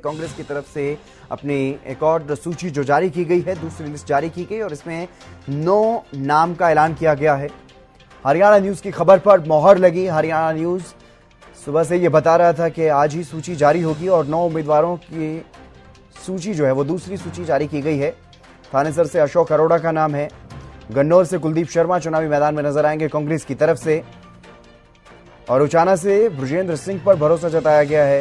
कांग्रेस की तरफ से अपनी एक और सूची जो जारी की गई है, दूसरी लिस्ट जारी की गई और इसमें 9 नाम का ऐलान किया गया है। हरियाणा न्यूज की खबर पर मोहर लगी। हरियाणा न्यूज सुबह से ये बता रहा था कि आज ही सूची जारी होगी और 9 उम्मीदवारों की सूची जो है वो दूसरी सूची जारी की गई है। थानेसर से अशोक अरोड़ा का नाम है। गन्नौर से कुलदीप शर्मा चुनावी मैदान में नजर आएंगे कांग्रेस की तरफ से, और उचाना से बृजेंद्र सिंह पर भरोसा जताया गया है।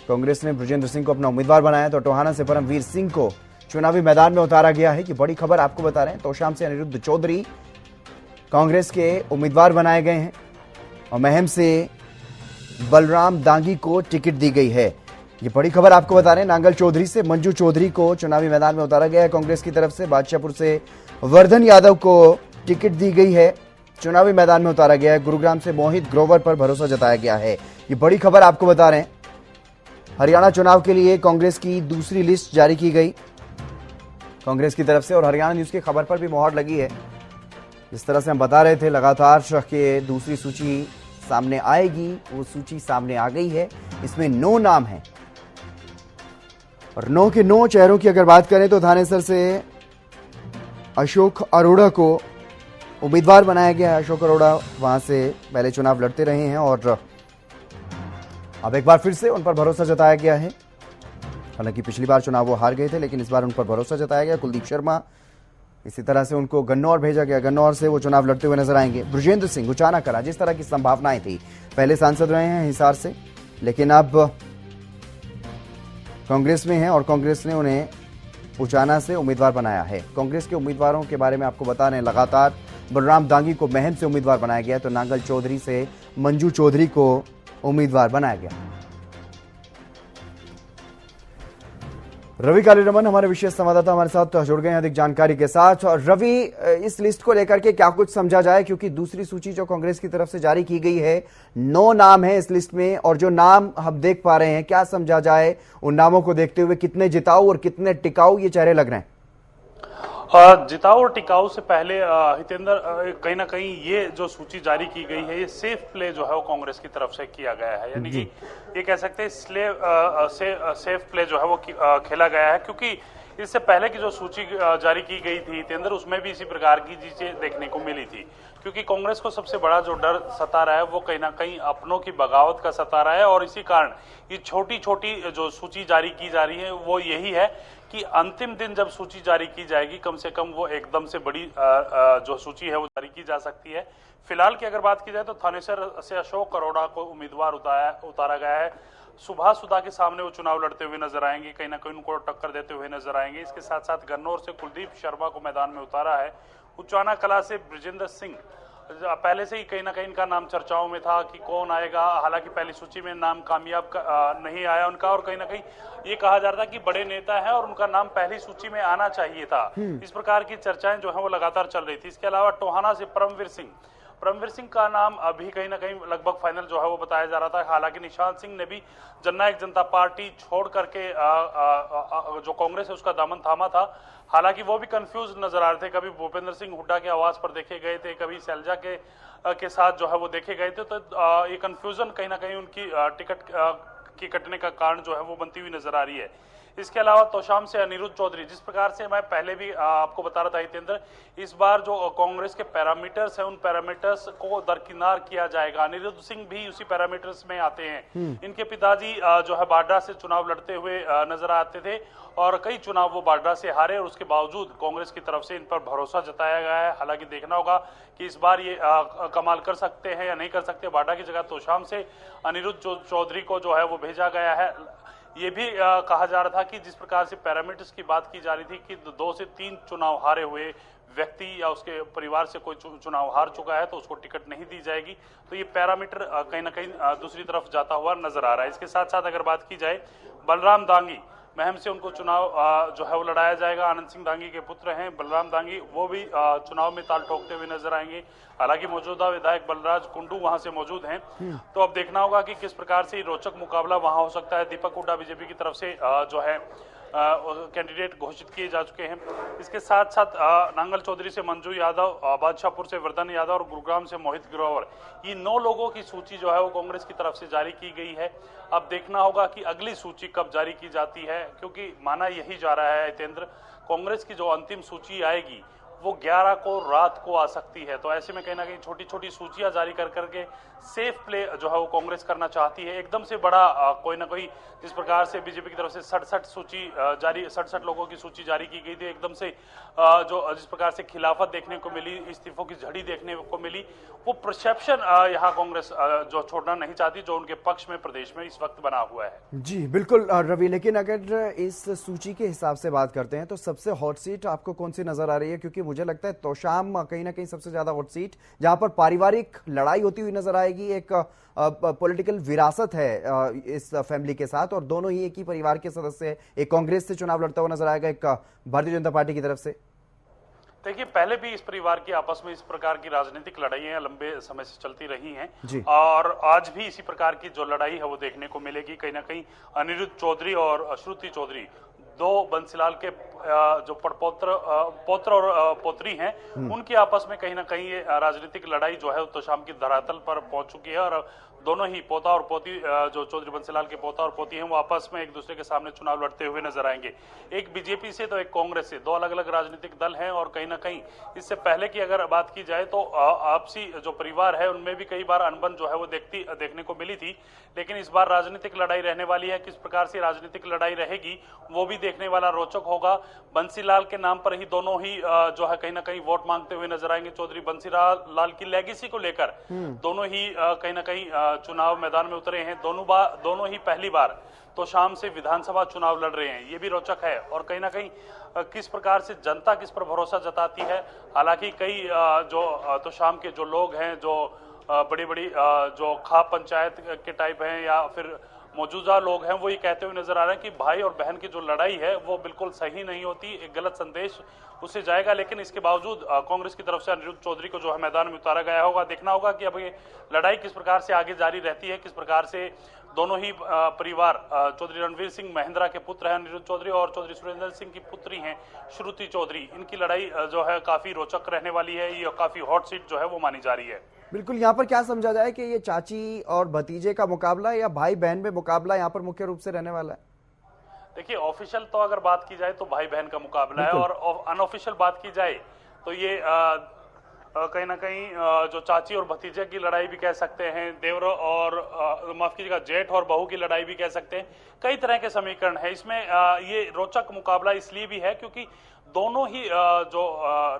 कांग्रेस ने बृजेंद्र सिंह को अपना उम्मीदवार बनाया तो टोहाना से परमवीर सिंह को चुनावी मैदान में उतारा गया है। ये बड़ी खबर आपको बता रहे हैं। तोशाम से अनिरुद्ध चौधरी कांग्रेस के उम्मीदवार बनाए गए हैं और महम से बलराम दांगी को टिकट दी गई है। ये बड़ी खबर आपको बता रहे हैं। नांगल चौधरी से मंजू चौधरी को चुनावी मैदान में उतारा गया है कांग्रेस की तरफ से। बादशाहपुर से वर्धन यादव को टिकट दी गई है, चुनावी मैदान में उतारा गया है। गुरुग्राम से मोहित ग्रोवर पर भरोसा जताया गया है। ये बड़ी खबर आपको बता रहे हैं। हरियाणा चुनाव के लिए कांग्रेस की दूसरी लिस्ट जारी की गई कांग्रेस की तरफ से और हरियाणा न्यूज की खबर पर भी मोहर लगी है। जिस तरह से हम बता रहे थे लगातार कि दूसरी सूची सामने आएगी, वो सूची सामने आ गई है। इसमें 9 नाम हैं और 9 के 9 चेहरों की अगर बात करें तो थानेसर से अशोक अरोड़ा को उम्मीदवार बनाया गया है। अशोक अरोड़ा वहां से पहले चुनाव लड़ते रहे हैं और अब एक बार फिर से उन पर भरोसा जताया गया है। हालांकि पिछली बार चुनाव वो हार गए थे, लेकिन इस बार उन पर भरोसा जताया गया। कुलदीप शर्मा, इसी तरह से उनको गन्नौर भेजा गया। गन्नौर से वो चुनाव लड़ते हुए नजर आएंगे। बृजेंद्र सिंह उचाना कला, जिस तरह की संभावनाएं थी, पहले सांसद रहे हैं हिसार से, लेकिन अब कांग्रेस में हैं और कांग्रेस ने उन्हें उचाना से उम्मीदवार बनाया है। कांग्रेस के उम्मीदवारों के बारे में आपको बता रहे हैं लगातार। बलराम दांगी को महम से उम्मीदवार बनाया गया, तो नांगल चौधरी से मंजू चौधरी को उम्मीदवार बनाया गया। रवि कालीरमन हमारे विशेष संवाददाता हमारे साथ जुड़ गए हैं अधिक जानकारी के साथ। और रवि, इस लिस्ट को लेकर के क्या कुछ समझा जाए, क्योंकि दूसरी सूची जो कांग्रेस की तरफ से जारी की गई है, 9 नाम है इस लिस्ट में और जो नाम हम देख पा रहे हैं, क्या समझा जाए उन नामों को देखते हुए? कितने जिताऊ और कितने टिकाऊ ये चेहरे लग रहे हैं? जिताऊ और टिकाऊ से पहले हितेंद्र, कहीं ना कहीं ये जो सूची जारी की गई है, ये सेफ प्ले जो है वो कांग्रेस की तरफ से किया गया है। यानी कि ये कह सकते हैं सेफ प्ले जो है वो खेला गया है, क्योंकि इससे पहले की जो सूची जारी की गई थी हितेंद्र, उसमें भी इसी प्रकार की चीजें देखने को मिली थी। क्योंकि कांग्रेस को सबसे बड़ा जो डर सता रहा है वो कहीं ना कहीं अपनों की बगावत का सता रहा है, और इसी कारण ये छोटी छोटी जो सूची जारी की जा रही है वो यही है कि अंतिम दिन जब सूची जारी की जाएगी, कम से कम वो एकदम से बड़ी जो सूची है वो जारी की जा सकती है। फिलहाल की अगर बात की जाए तो थानेसर से अशोक अरोड़ा को उम्मीदवार उतारा गया है। सुभाष सुधा के सामने वो चुनाव लड़ते हुए नजर आएंगे, कहीं ना कहीं उनको टक्कर देते हुए नजर आएंगे। इसके साथ साथ गन्नौर से कुलदीप शर्मा को मैदान में उतारा है। उचाना कला से बृजेंद्र सिंह, पहले से ही कहीं ना कहीं इनका नाम चर्चाओं में था कि कौन आएगा। हालांकि पहली सूची में नाम कामयाब नहीं आया उनका, और कहीं ना कहीं ये कहा जा रहा था कि बड़े नेता हैं और उनका नाम पहली सूची में आना चाहिए था। इस प्रकार की चर्चाएं जो है वो लगातार चल रही थी। इसके अलावा टोहाना से परमवीर सिंह का नाम अभी कहीं ना कहीं लगभग फाइनल जो है वो बताया जा रहा था। हालांकि निशांत सिंह ने भी जननायक जनता पार्टी छोड़ करके जो कांग्रेस है उसका दामन थामा था। हालांकि वो भी कंफ्यूज नजर आ रहे थे, कभी भूपेंद्र सिंह हुड्डा के आवास पर देखे गए थे, कभी शैलजा के साथ जो है वो देखे गए थे। तो ये कंफ्यूजन कहीं ना कहीं उनकी टिकट की कटने का कारण जो है वो बनती हुई नजर आ रही है। इसके अलावा तोशाम से अनिरुद्ध चौधरी, जिस प्रकार से मैं पहले भी आपको बता रहा था हितेंद्र, इस बार जो कांग्रेस के पैरामीटर्स हैं उन पैरामीटर्स को दरकिनार किया जाएगा। अनिरुद्ध सिंह भी उसी पैरामीटर्स में आते हैं। इनके पिताजी जो है बाड्रा से चुनाव लड़ते हुए नजर आते थे और कई चुनाव वो बाड्रा से हारे, और उसके बावजूद कांग्रेस की तरफ से इन पर भरोसा जताया गया है। हालांकि देखना होगा कि इस बार ये कमाल कर सकते हैं या नहीं कर सकते। बाड्रा की जगह तोशाम से अनिरुद्ध चौधरी को जो है वो भेजा गया है। ये भी कहा जा रहा था कि जिस प्रकार से पैरामीटर्स की बात की जा रही थी कि 2 से 3 चुनाव हारे हुए व्यक्ति या उसके परिवार से कोई चुनाव हार चुका है तो उसको टिकट नहीं दी जाएगी। तो ये पैरामीटर कहीं ना कहीं दूसरी तरफ जाता हुआ नजर आ रहा है। इसके साथ साथ अगर बात की जाए बलराम दांगी, महम से उनको चुनाव जो है वो लड़ाया जाएगा। आनंद सिंह दांगी के पुत्र हैं बलराम दांगी, वो भी चुनाव में ताल ठोकते हुए नजर आएंगे। हालांकि मौजूदा विधायक बलराज कुंडू वहां से मौजूद हैं। तो अब देखना होगा कि किस प्रकार से रोचक मुकाबला वहां हो सकता है। दीपक हुड्डा बीजेपी की तरफ से जो है कैंडिडेट घोषित किए जा चुके हैं। इसके साथ साथ नांगल चौधरी से मंजू यादव, बादशाहपुर से वर्धन यादव और गुरुग्राम से मोहित ग्रोवर, ये 9 लोगों की सूची जो है वो कांग्रेस की तरफ से जारी की गई है। अब देखना होगा कि अगली सूची कब जारी की जाती है, क्योंकि माना यही जा रहा है हितेंद्र, कांग्रेस की जो अंतिम सूची आएगी वो 11 को रात को आ सकती है। तो ऐसे में कहीं ना कहीं छोटी छोटी सूचियां जारी कर करके सेफ प्ले जो है वो कांग्रेस करना चाहती है। एकदम से बड़ा कोई ना कोई, जिस प्रकार से बीजेपी की तरफ से 67 लोगों की सूची जारी की गई थी, एकदम से जो जिस प्रकार से खिलाफत देखने को मिली, इस्तीफों की झड़ी देखने को मिली, वो परसेप्शन यहाँ कांग्रेस जो छोड़ना नहीं चाहती, जो उनके पक्ष में प्रदेश में इस वक्त बना हुआ है। जी बिल्कुल रवि, लेकिन अगर इस सूची के हिसाब से बात करते हैं तो सबसे हॉट सीट आपको कौन सी नजर आ रही है? क्योंकि मुझे लगता है तोशाम कहीं ना कहीं सबसे ज्यादा हॉट सीट, जहां पर पारिवारिक लड़ाई होती हुई नजर आएगी। एक पॉलिटिकल विरासत है इस फैमिली के साथ, और दोनों ही एक ही परिवार के सदस्य हैं। एक कांग्रेस से चुनाव लड़ता हुआ नजर आएगा, एक भारतीय जनता पार्टी की तरफ से। देखिए, पहले भी इस परिवार की आपस में इस प्रकार की राजनीतिक लड़ाइयां लंबे समय से चलती रही हैं और आज भी इसी प्रकार की जो लड़ाई है वो देखने को मिलेगी। कहीं ना कहीं अनिरुद्ध चौधरी और श्रुति चौधरी, 2 बंसीलाल के जो पौत्र और पोत्री हैं, उनकी आपस में कहीं ना कहीं ये राजनीतिक लड़ाई जो है तो शाम की धरातल पर पहुंच चुकी है और दोनों ही पोता और पोती, जो चौधरी बंसीलाल के पोता और पोती हैं, वो आपस में एक दूसरे के सामने चुनाव लड़ते हुए नजर आएंगे। एक बीजेपी से तो एक कांग्रेस से, 2 अलग अलग राजनीतिक दल हैं और कहीं ना कहीं इससे पहले की अगर बात की जाए तो आपसी जो परिवार है उनमें भी कई बार अनबन जो है वो देखने को मिली थी। लेकिन इस बार राजनीतिक लड़ाई रहने वाली है। किस प्रकार से राजनीतिक लड़ाई रहेगी वो भी देखने वाला रोचक होगा। बंसीलाल के नाम पर ही दोनों ही जो है कहीं ना कहीं वोट मांगते हुए नजर आएंगे। चौधरी बंसीलाल की लेगेसी को लेकर दोनों ही कहीं ना कहीं चुनाव मैदान में उतरे हैं। दोनों ही पहली बार तो शाम से विधानसभा चुनाव लड़ रहे हैं, ये भी रोचक है। और कहीं ना कहीं किस प्रकार से जनता किस पर भरोसा जताती है। हालांकि कई जो तो शाम के जो लोग हैं, जो बड़ी बड़ी जो खाप पंचायत के टाइप हैं या फिर मौजूदा लोग हैं, वो ये कहते हुए नजर आ रहे हैं कि भाई और बहन की जो लड़ाई है वो बिल्कुल सही नहीं होती, एक गलत संदेश उससे जाएगा। लेकिन इसके बावजूद कांग्रेस की तरफ से अनिरुद्ध चौधरी को जो है मैदान में उतारा गया होगा। देखना होगा कि अब ये लड़ाई किस प्रकार से आगे जारी रहती है, किस प्रकार से दोनों ही परिवार, चौधरी रणवीर सिंह महिंद्रा के पुत्र हैं अनिरुद्ध चौधरी और चौधरी सुरेंद्र सिंह की पुत्री हैं श्रुति चौधरी, इनकी लड़ाई जो है काफी रोचक रहने वाली है। ये काफी हॉट सीट जो है वो मानी जा रही है। बिल्कुल, यहाँ पर क्या समझा जाए कि ये चाची और भतीजे का मुकाबला या भाई बहन में मुकाबला यहाँ पर मुख्य रूप से रहने वाला है? देखिए, ऑफिशियल तो अगर बात की जाए तो भाई बहन का मुकाबला है और अनऑफिशियल बात की जाए तो ये कहीं ना कहीं जो चाची और भतीजे की लड़ाई भी कह सकते हैं, देवर और माफ कीजिएगा जेठ और बहू की लड़ाई भी कह सकते हैं। कई तरह के समीकरण है इसमें। ये रोचक मुकाबला इसलिए भी है क्योंकि दोनों ही जो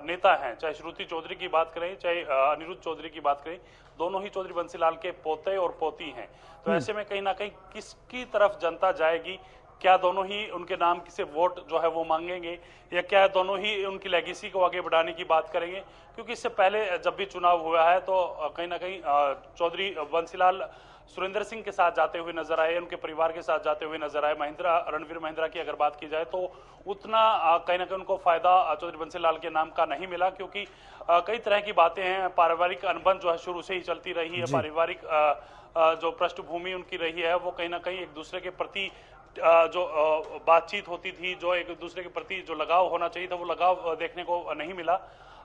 नेता हैं, चाहे श्रुति चौधरी की बात करें चाहे अनिरुद्ध चौधरी की बात करें, दोनों ही चौधरी बंसीलाल के पोते और पोती हैं। तो ऐसे में कहीं ना कहीं किसकी तरफ जनता जाएगी, क्या दोनों ही उनके नाम से वोट जो है वो मांगेंगे या क्या दोनों ही उनकी लेगेसी को आगे बढ़ाने की बात करेंगे? क्योंकि इससे पहले जब भी चुनाव हुआ है तो कहीं ना कहीं चौधरी बंसीलाल सुरेंद्र सिंह के साथ जाते हुए नजर आए, उनके परिवार के साथ जाते हुए नजर आए। रणवीर महिंद्रा की अगर बात की जाए तो उतना कहीं ना कहीं उनको फायदा चौधरी बंसीलाल के नाम का नहीं मिला, क्योंकि कई तरह की बातें हैं। पारिवारिक अनबन जो है शुरू से ही चलती रही है। पारिवारिक जो पृष्ठभूमि उनकी रही है वो कहीं ना कहीं एक दूसरे के प्रति जो बातचीत होती थी, जो एक दूसरे के प्रति जो लगाव होना चाहिए था वो लगाव देखने को नहीं मिला।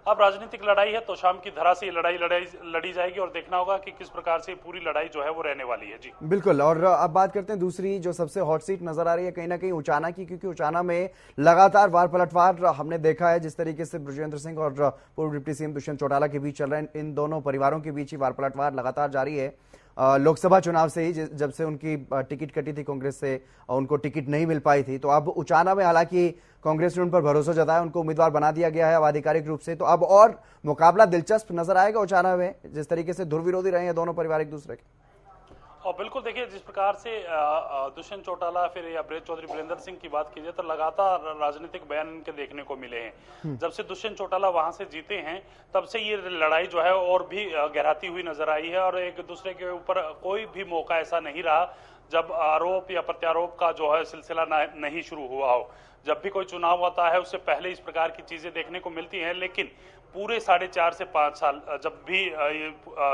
अब राजनीतिक लड़ाई है तो शाम की धरा से लड़ाई लड़ी जाएगी और देखना होगा कि किस प्रकार से पूरी लड़ाई जो है वो रहने वाली है। जी बिल्कुल। और अब बात करते हैं दूसरी जो सबसे हॉट सीट नजर आ रही है कहीं ना कहीं उचाना की, क्योंकि उचाना में लगातार वार पलटवार हमने देखा है। जिस तरीके से बृजेंद्र सिंह और पूर्व डिप्टी सीएम दुष्यंत चौटाला के बीच चल रहे हैं, इन दोनों परिवारों के बीच ही वार पलटवार लगातार जारी है। लोकसभा चुनाव से ही जब से उनकी टिकट कटी थी कांग्रेस से, उनको टिकट नहीं मिल पाई थी, तो अब उचाना में हालांकि कांग्रेस ने उन पर भरोसा जताया, उनको उम्मीदवार बना दिया गया है अब आधिकारिक रूप से। तो अब और मुकाबला दिलचस्प नजर आएगा उचाना में, जिस तरीके से धुर विरोधी रहे हैं दोनों परिवार एक दूसरे के। और बिल्कुल देखिए, जिस प्रकार से दुष्यंत चौटाला फिर या चौधरी वीरेंद्र सिंह की बात कीजिए तो लगातार राजनीतिक बयान इनके देखने को मिले हैं। जब से दुष्यंत चौटाला वहां से जीते हैं तब से ये लड़ाई जो है और भी गहराती हुई नजर आई है और एक दूसरे के ऊपर कोई भी मौका ऐसा नहीं रहा जब आरोप या प्रत्यारोप का जो है सिलसिला नहीं शुरू हुआ हो। जब भी कोई चुनाव होता है उससे पहले इस प्रकार की चीजें देखने को मिलती हैं, लेकिन पूरे 4.5 से 5 साल जब भी ये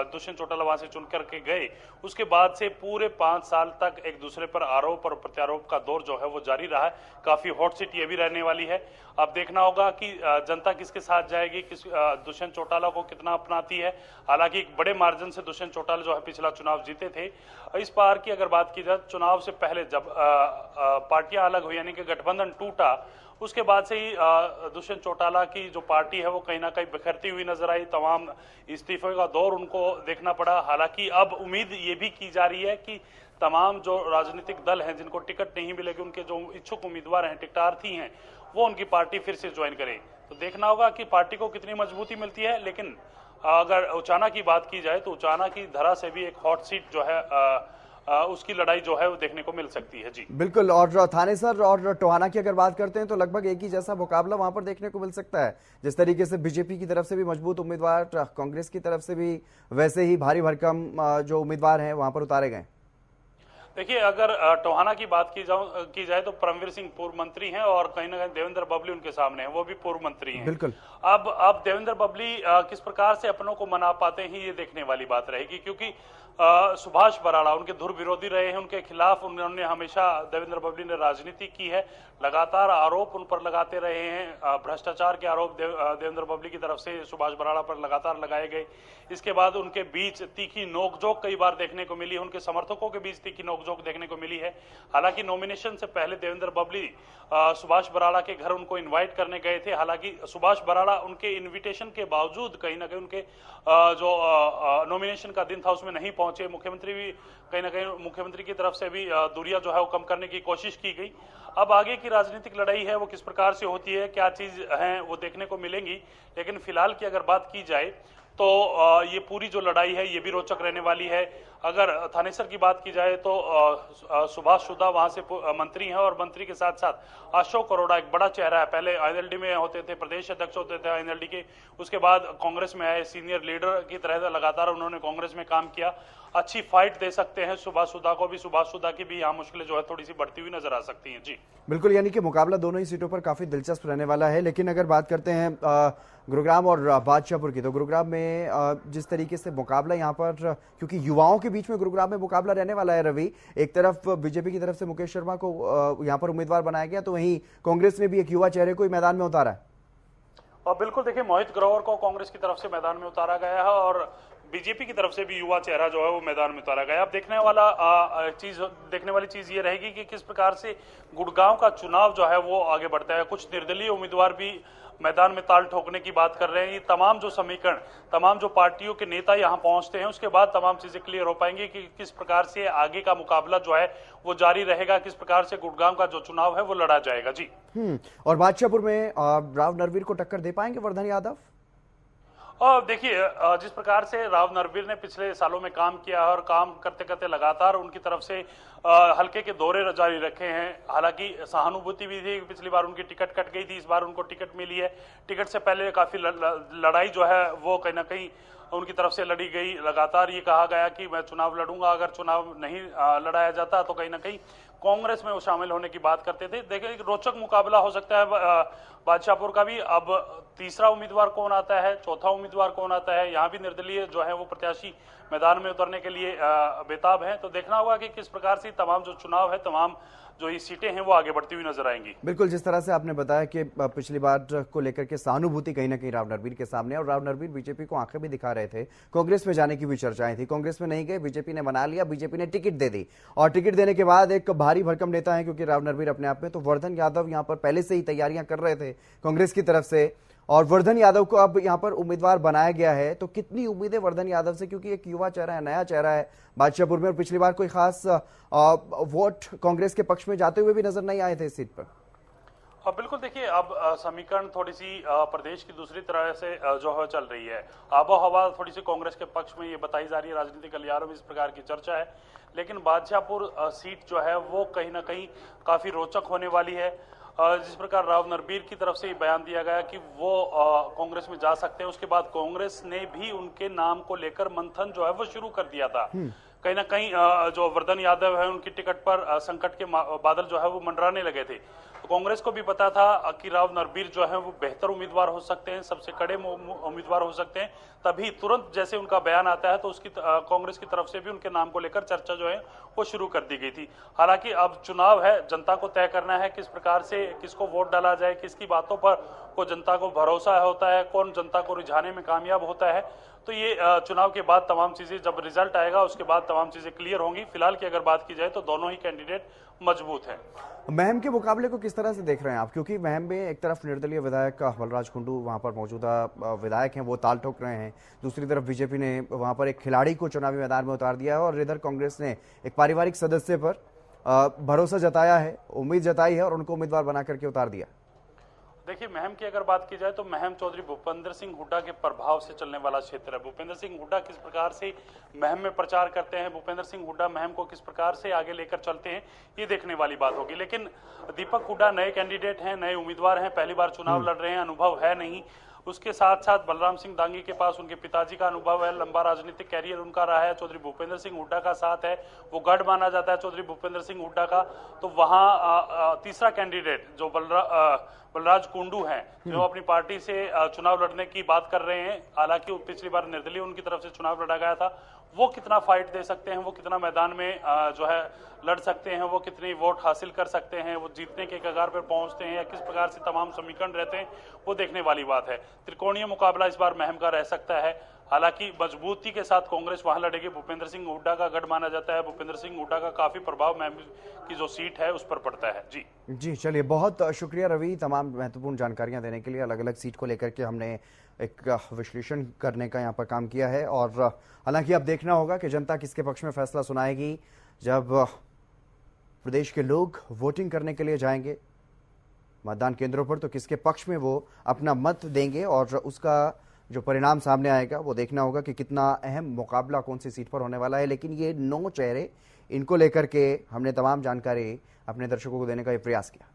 दुष्यंत चौटाला वहां से चुन करके गए, उसके बाद से पूरे 5 साल तक एक दूसरे पर आरोप और प्रत्यारोप का दौर जो है वो जारी रहा है। काफी हॉट सीट ये भी रहने वाली है। अब देखना होगा कि जनता किसके साथ जाएगी, दुष्यंत चौटाला को कितना अपनाती है। हालांकि एक बड़े मार्जिन से दुष्यंत चौटाला जो है पिछला चुनाव जीते थे। इस बार की अगर बात की जाए, चुनाव से पहले जब पार्टियां अलग हुई, यानी कि गठबंधन टूटा, उसके बाद से ही दुष्यंत चौटाला की जो पार्टी है वो कहीं ना कहीं बिखरती हुई नजर आई। तमाम इस्तीफे का दौर उनको देखना पड़ा। हालांकि अब उम्मीद ये भी की जा रही है कि तमाम जो राजनीतिक दल हैं जिनको टिकट नहीं मिलेगी, उनके जो इच्छुक उम्मीदवार हैं, टिकटार्थी हैं, वो उनकी पार्टी फिर से ज्वाइन करें। तो देखना होगा कि पार्टी को कितनी मजबूती मिलती है। लेकिन अगर उचाना की बात की जाए तो उचाना की धरा से भी एक हॉट सीट जो है उसकी लड़ाई जो है वो देखने को मिल सकती है। जी बिल्कुल। और थानेसर और टोहाना की अगर बात करते हैं तो लगभग एक ही जैसा मुकाबला वहां पर देखने को मिल सकता है। जिस तरीके से बीजेपी की तरफ से भी मजबूत उम्मीदवार, कांग्रेस की तरफ से भी वैसे ही भारी भरकम जो उम्मीदवार हैं वहां पर उतारे गए। देखिए, अगर टोहाना की बात की जाए तो परमवीर सिंह पूर्व मंत्री हैं और कहीं ना कहीं देवेंद्र बबली उनके सामने हैं, वो भी पूर्व मंत्री हैं। बिल्कुल। अब देवेंद्र बबली किस प्रकार से अपनों को मना पाते हैं, ये देखने वाली बात रहेगी। क्योंकि सुभाष बराड़ा उनके धुर विरोधी रहे हैं, उनके खिलाफ उन्होंने हमेशा देवेंद्र बबली ने राजनीति की है। लगातार आरोप उन पर लगाते रहे हैं। भ्रष्टाचार के आरोप देवेंद्र बबली की तरफ से सुभाष बराड़ा पर लगातार लगाए गए। इसके बाद उनके बीच तीखी नोकझोंक कई बार देखने को मिली, उनके समर्थकों के बीच तीखी नोकझोंक देखने को मिली है। हालांकि नॉमिनेशन से पहले देवेंद्र बबली सुभाष बराड़ा के घर उनको इनवाइट करने गए थे। हालांकि सुभाष बराड़ा उनके इनविटेशन के बावजूद कहीं ना कहीं उनके जो नॉमिनेशन का दिन था उसमें नहीं पहुंचे। मुख्यमंत्री भी कहीं ना कहीं मुख्यमंत्री की तरफ से भी दूरियां जो है वो कम करने की कोशिश की गई। अब आगे की राजनीतिक लड़ाई है वो किस प्रकार से होती है, क्या चीज है, वो देखने को मिलेंगी। लेकिन फिलहाल की अगर बात की जाए तो ये पूरी जो लड़ाई है ये भी रोचक रहने वाली है। अगर थानेसर की बात की जाए तो सुभाष सुधा वहां से मंत्री हैं और मंत्री के साथ साथ अशोक अरोड़ा एक बड़ा चेहरा है। पहले आईएनएलडी में होते थे, प्रदेश अध्यक्ष होते थे आईएनएलडी के, उसके बाद कांग्रेस में आए, सीनियर लीडर की तरह लगातार उन्होंने कांग्रेस में काम किया। अच्छी फाइट दे सकते हैं सुभाष सुधा को भी। सुभाष सुधा की भी यहाँ मुश्किलें जो है थोड़ी सी बढ़ती हुई नजर आ सकती हैं। जी बिल्कुल, यानी कि मुकाबला दोनों ही सीटों पर काफी दिलचस्प रहने वाला है। लेकिन अगर बात करते हैं गुरुग्राम और बादशाहपुर की, तो गुरुग्राम में जिस तरीके से मुकाबला यहाँ पर, क्योंकि युवाओं के बीच में गुरुग्राम में मुकाबला रहने वाला है रवि, एक तरफ बीजेपी की तरफ से मुकेश शर्मा को यहाँ पर उम्मीदवार बनाया गया, तो वहीं कांग्रेस ने भी एक युवा चेहरे को मैदान में उतारा है। और बिल्कुल देखिए, मोहित ग्रोवर को कांग्रेस की तरफ से मैदान में उतारा गया है और बीजेपी की तरफ से भी युवा चेहरा जो है वो मैदान में उतारा गया। अब देखने वाली चीज ये रहेगी कि किस प्रकार से गुड़गांव का चुनाव जो है वो आगे बढ़ता है। कुछ निर्दलीय उम्मीदवार भी मैदान में ताल ठोकने की बात कर रहे हैं। ये तमाम जो समीकरण, तमाम जो पार्टियों के नेता यहाँ पहुंचते हैं, उसके बाद तमाम चीजें क्लियर हो पाएंगी कि किस प्रकार से आगे का मुकाबला जो है वो जारी रहेगा, किस प्रकार से गुड़गांव का जो चुनाव है वो लड़ा जाएगा। जी और बादशाहपुर में राव नरवीर को टक्कर दे पाएंगे वर्धन यादव? और देखिए, जिस प्रकार से राव नरवीर ने पिछले सालों में काम किया है और काम करते करते लगातार उनकी तरफ से हल्के के दौरे जारी रखे हैं। हालांकि सहानुभूति भी थी, पिछली बार उनकी टिकट कट गई थी, इस बार उनको टिकट मिली है। टिकट से पहले काफी लड़ाई जो है वो कहीं ना कहीं उनकी तरफ से लड़ी गई। लगातार ये कहा गया कि मैं चुनाव लड़ूंगा, अगर चुनाव नहीं लड़ाया जाता तो कहीं ना कहीं कांग्रेस में वो शामिल होने की बात करते थे। देखिए, रोचक मुकाबला हो सकता है बादशाहपुर का भी। अब तीसरा उम्मीदवार कौन आता है, चौथा उम्मीदवार कौन आता है, यहाँ भी निर्दलीय जो है वो प्रत्याशी मैदान में उतरने के लिए बेताब हैं। तो देखना होगा कि किस प्रकार से तमाम जो चुनाव है, तमाम जो ये सीटें हैं वो आगे बढ़ती हुई नजर आएंगी। बिल्कुल, जिस तरह से आपने बताया कि पिछली बार को लेकर के सहानुभूति कहीं ना कहीं राव नरवीर के सामने, और राव नरवीर बीजेपी को आंखें भी दिखा रहे थे। कांग्रेस में जाने की भी चर्चाएं थी, कांग्रेस में नहीं गए, बीजेपी ने मना लिया, बीजेपी ने टिकट दे दी। और टिकट देने के बाद एक भारी भरकम नेता है क्योंकि राव नरवीर अपने आप में, तो वर्धन यादव यहाँ पर पहले से ही तैयारियां कर रहे थे कांग्रेस की तरफ से, और वर्धन यादव को अब यहाँ पर उम्मीदवार बनाया गया है। तो कितनी उम्मीदें वर्धन यादव से, क्योंकि एक युवा चेहरा है, नया चेहरा है बादशाहपुर में, और पिछली बार कोई खास वोट कांग्रेस के पक्ष में जाते हुए भी नजर नहीं आए थे इस सीट पर। बिल्कुल देखिए, अब समीकरण थोड़ी सी प्रदेश की दूसरी तरह से जो है चल रही है। आबो हवा थोड़ी सी कांग्रेस के पक्ष में ये बताई जा रही है, राजनीतिक गलियारों में इस प्रकार की चर्चा है। लेकिन बादशाहपुर सीट जो है वो कहीं ना कहीं काफी रोचक होने वाली है। जिस प्रकार राव नरवीर की तरफ से ये बयान दिया गया कि वो कांग्रेस में जा सकते हैं, उसके बाद कांग्रेस ने भी उनके नाम को लेकर मंथन जो है वो शुरू कर दिया था। कहीं ना कहीं जो वर्धन यादव है उनकी टिकट पर संकट के बादल जो है वो मंडराने लगे थे। तो कांग्रेस को भी पता था कि राव नरबीर जो है वो बेहतर उम्मीदवार हो सकते हैं, सबसे कड़े उम्मीदवार हो सकते हैं। तभी तुरंत जैसे उनका बयान आता है तो उसकी कांग्रेस की तरफ से भी उनके नाम को लेकर चर्चा जो है वो शुरू कर दी गई थी। हालांकि अब चुनाव है, जनता को तय करना है किस प्रकार से किसको वोट डाला जाए, किसकी बातों पर को जनता को भरोसा होता है, कौन जनता को रिझाने में कामयाब होता है। तो ये चुनाव के बाद तमाम चीजें, जब रिजल्ट आएगा उसके बाद तमाम चीजें क्लियर होंगी। फिलहाल की अगर बात की जाए तो दोनों ही कैंडिडेट मजबूत हैं। महम के मुकाबले को किस तरह से देख रहे हैं आप, क्योंकि महम में एक तरफ निर्दलीय विधायक बलराज कुंडू वहां पर मौजूदा विधायक हैं, वो ताल ठोक रहे हैं, दूसरी तरफ बीजेपी ने वहां पर एक खिलाड़ी को चुनावी मैदान में उतार दिया है और इधर कांग्रेस ने एक पारिवारिक सदस्य पर भरोसा जताया है, उम्मीद जताई है और उनको उम्मीदवार बना करके उतार दिया। देखिए, महम की अगर बात की जाए तो महम चौधरी भूपेंद्र सिंह हुड्डा के प्रभाव से चलने वाला क्षेत्र है। भूपेंद्र सिंह हुड्डा किस प्रकार से महम में प्रचार करते हैं, भूपेंद्र सिंह हुड्डा महम को किस प्रकार से आगे लेकर चलते हैं, ये देखने वाली बात होगी। लेकिन दीपक हुड्डा नए कैंडिडेट हैं, नए उम्मीदवार हैं, पहली बार चुनाव लड़ रहे हैं, अनुभव है नहीं। उसके साथ साथ बलराम सिंह दांगी के पास उनके पिताजी का अनुभव है, लंबा राजनीतिक कैरियर उनका रहा है। चौधरी भूपेंद्र सिंह हुड्डा का साथ है, वो गढ़ माना जाता है चौधरी भूपेंद्र सिंह हुड्डा का। तो वहां तीसरा कैंडिडेट जो बलराज कुंडू हैं, जो अपनी पार्टी से चुनाव लड़ने की बात कर रहे हैं, हालांकि पिछली बार निर्दलीय उनकी तरफ से चुनाव लड़ा गया था, वो कितना फाइट दे सकते हैं, वो कितना मैदान में जो है लड़ सकते हैं, वो कितनी वोट हासिल कर सकते हैं, वो जीतने के कगार पर पहुंचते हैं या किस प्रकार से तमाम समीकरण रहते हैं, वो देखने वाली बात है। त्रिकोणीय मुकाबला इस बार महम का रह सकता है। हालांकि मजबूती के साथ कांग्रेस वहां लड़ेगी। भूपेंद्र सिंह हुड्डा का गढ़ माना जाता है, भूपेंद्र सिंह हुड्डा का काफी प्रभाव महम की जो सीट है उस पर पड़ता है। जी चलिए, बहुत शुक्रिया रवि, तमाम महत्वपूर्ण जानकारियां देने के लिए। अलग अलग सीट को लेकर के हमने एक विश्लेषण करने का यहाँ पर काम किया है और हालांकि अब देखना होगा कि जनता किसके पक्ष में फैसला सुनाएगी जब प्रदेश के लोग वोटिंग करने के लिए जाएंगे मतदान केंद्रों पर, तो किसके पक्ष में वो अपना मत देंगे और उसका जो परिणाम सामने आएगा वो देखना होगा कि कितना अहम मुकाबला कौन सी सीट पर होने वाला है। लेकिन ये 9 चेहरे, इनको लेकर के हमने तमाम जानकारी अपने दर्शकों को देने का ये प्रयास किया।